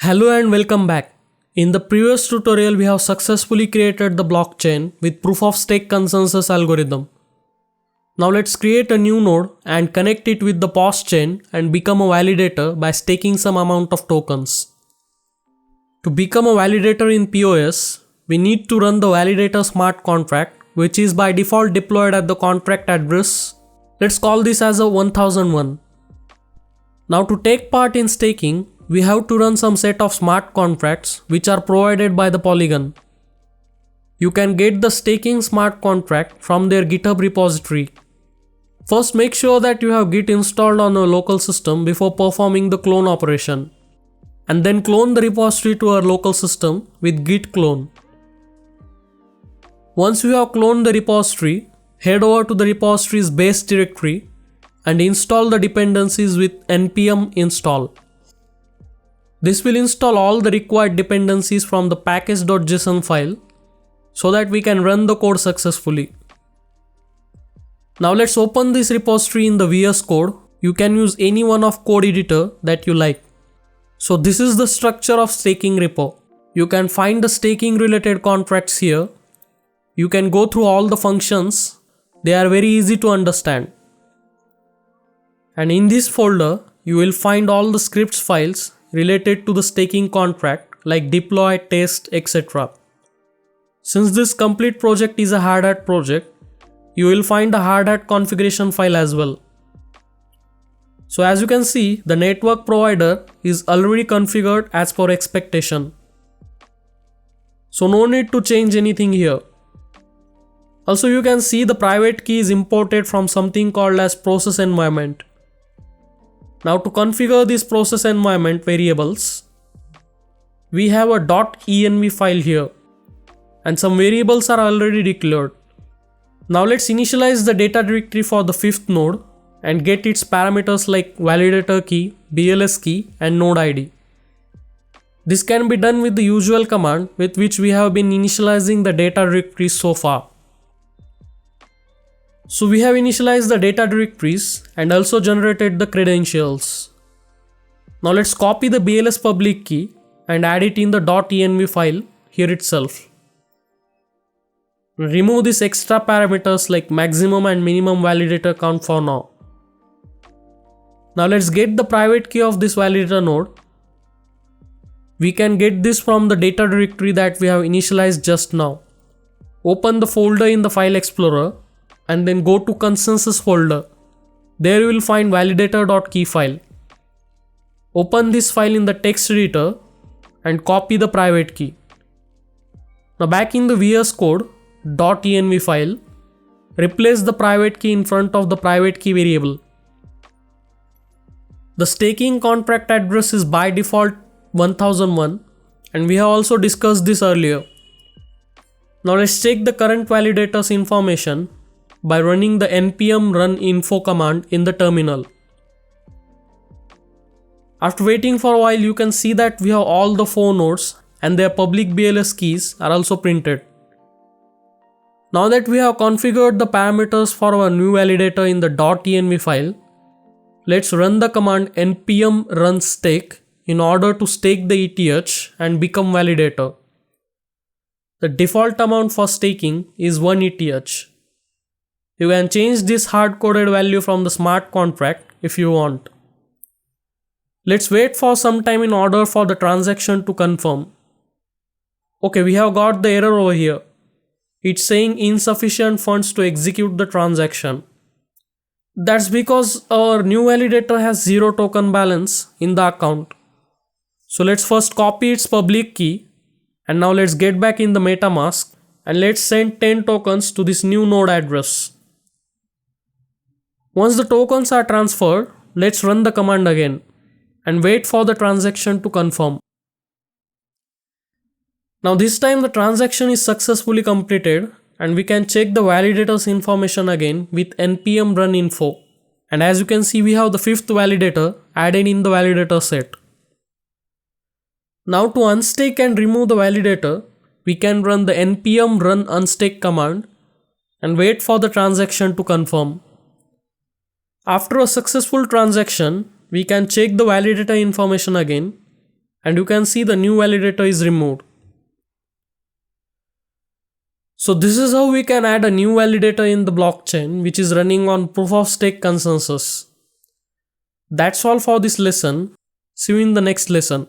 Hello and welcome back. In the previous tutorial, we have successfully created the blockchain with proof of stake consensus algorithm. Now let's create a new node and connect it with the PoS chain and become a validator by staking some amount of tokens. To become a validator in PoS, we need to run the validator smart contract, which is by default deployed at the contract address. Let's call this as a 1001. Now to take part in staking, we have to run some set of smart contracts which are provided by the Polygon. You can get the staking smart contract from their GitHub repository. First, make sure that you have Git installed on your local system before performing the clone operation. And then clone the repository to our local system with git clone. Once you have cloned the repository, head over to the repository's base directory and install the dependencies with npm install. This will install all the required dependencies from the package.json file so that we can run the code successfully. Now let's open this repository in the VS Code. You can use any one of code editor that you like. So this is the structure of staking repo. You can find the staking related contracts here. You can go through all the functions. They are very easy to understand. And in this folder, you will find all the scripts files related to the staking contract like deploy, test, etc. Since this complete project is a hard hat project, you will find a hard hat configuration file as well. So as you can see, the network provider is already configured as per expectation. So no need to change anything here. Also you can see the private key is imported from something called as process environment. Now to configure these process environment variables, we have a .env file here and some variables are already declared. Now let's initialize the data directory for the fifth node and get its parameters like validator key, BLS key and node ID. This can be done with the usual command with which we have been initializing the data directories so far. So we have initialized the data directories and also generated the credentials. Now let's copy the BLS public key and add it in the .env file here itself. Remove these extra parameters like maximum and minimum validator count for now. Now let's get the private key of this validator node. We can get this from the data directory that we have initialized just now. Open the folder in the file explorer and then go to consensus folder. There you will find validator.key file. Open this file in the text editor and copy the private key. Now back in the VS Code .env file, replace the private key in front of the private key variable. The staking contract address is by default 1001 and we have also discussed this earlier. Now let's check the current validator's information by running the npm run info command in the terminal. After waiting for a while, you can see that we have all the 4 nodes and their public BLS keys are also printed. Now that we have configured the parameters for our new validator in the .env file, let's run the command npm run stake in order to stake the ETH and become validator. The default amount for staking is 1 ETH. You can change this hard-coded value from the smart contract if you want. Let's wait for some time in order for the transaction to confirm. Okay, we have got the error over here. It's saying insufficient funds to execute the transaction. That's because our new validator has 0 token balance in the account. So let's first copy its public key and now let's get back in the MetaMask and let's send 10 tokens to this new node address. Once the tokens are transferred, let's run the command again and wait for the transaction to confirm. Now this time the transaction is successfully completed and we can check the validator's information again with npm run info. And as you can see, we have the 5th validator added in the validator set. Now to unstake and remove the validator, we can run the npm run unstake command and wait for the transaction to confirm. After a successful transaction, we can check the validator information again and you can see the new validator is removed. So this is how we can add a new validator in the blockchain which is running on proof of stake consensus. That's all for this lesson. See you in the next lesson.